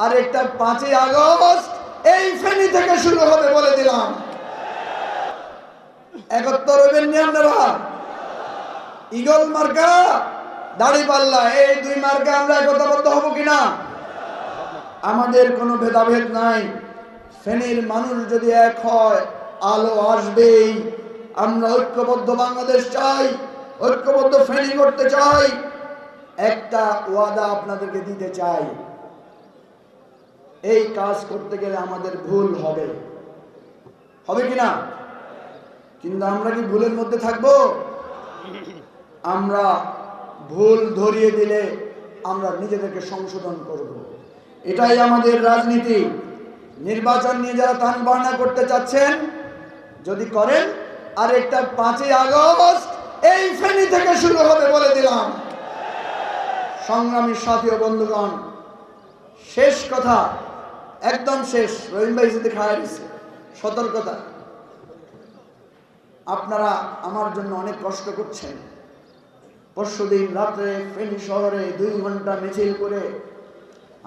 আর একটা 5ই আগস্ট এই ফেনী থেকে শুরু হবে বলে দিলাম। 71 হইবেন নি আপনারা? ঈগল মার্কা, দাড়িপাল্লা, এই দুই মার্কা আমরা একতাবদ্ধ হব কিনা? আমাদের কোনো ভেদাভেদ নাই। ফেনীর মানুষ যদি এক হয়, আলো আসবেই। আমরা ঐক্যবদ্ধ বাংলাদেশ চাই, ঐক্যবদ্ধ ফেনী করতে চাই। একটা ওয়াদা আপনাদেরকে দিতে চাই, এই কাজ করতে গেলে আমাদের ভুল হবে, হবে কিনা? কিন্তু আমরা কি ভুলের মধ্যে থাকবো? আমরা ভুল ধরিয়ে দিলে আমরা নিজেদেরকে সংশোধন করব। এটাই আমাদের রাজনীতি। নির্বাচন নিয়ে যারা টান বাহানা করতে চাচ্ছেন, যদি করেন, আর একটা 5ই আগস্ট এই ফেনী থেকে শুরু হবে বলে দিলাম। সংগ্রামী সাথী ও বন্ধুগণ, শেষ কথা, একদম শেষ। রহিম ভাই যদি খায় দিচ্ছে, সতর্কতা, আপনারা আমার জন্য অনেক কষ্ট করছেন। পরশুদিন রাত্রে ফেনী শহরে 2 ঘন্টা মিছিল করে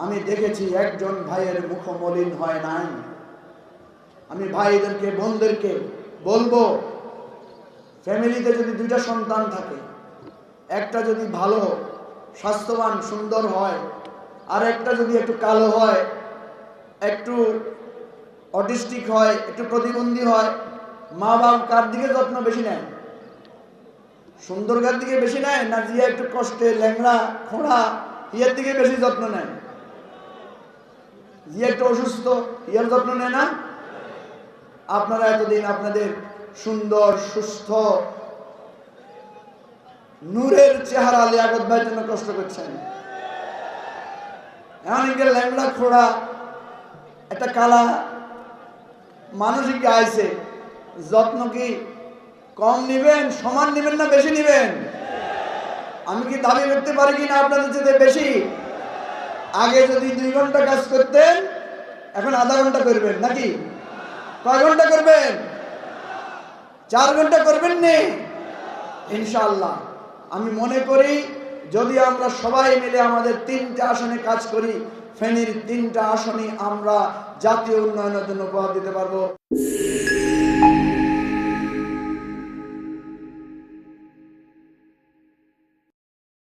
আমি দেখেছি একজন ভাইয়ের মুখ মলিন হয় নাই। আমি ভাইদেরকে, বোনদেরকে বলবো, ফ্যামিলিতে যদি 2টা সন্তান থাকে, একটা যদি ভালো স্বাস্থ্যবান সুন্দর হয়, আর একটা যদি একটু কালো হয়, একটু অটিস্টিক হয়, একটু প্রতিবন্ধী হয়, মা বাবা কার দিকে যত্ন বেশি নেয়? সুন্দরকার দিকে বেশি নেয় না জিয়া একটু কষ্টে ল্যাংড়া খোঁড়া ইয়ের দিকে বেশি যত্ন নেয়? জিয়া একটু অসুস্থ, ইয়ার যত্ন নেয় না? আপনারা এতদিন আপনাদের সুন্দর সুস্থ নূরের চেহারা লিয়াকত ভাইয়ের জন্য কষ্ট করছেন। এমন ল্যাংড়া খোড়া একটা কালা মানুষই আইছে, যত্ন কি কম নিবেন, সমান নিবেন না বেশি নিবেন? আমি কি দাবি করতে পারি কিনা আপনাদের চেয়ে বেশি? আগে যদি 2 ঘন্টা কাজ করতেন, এখন আধা ঘন্টা করবেন নাকি? কয় ঘন্টা করবেন? 4 ঘন্টা করবেন নি? ইনশাআল্লাহ। আমি মনে করি যদি আমরা সবাই মিলে আমাদের 3টা আসনে কাজ করি, ফেনীর 3টা আসনই আমরা জাতীয় উন্নয়নের জন্য উপহার দিতে পারবো।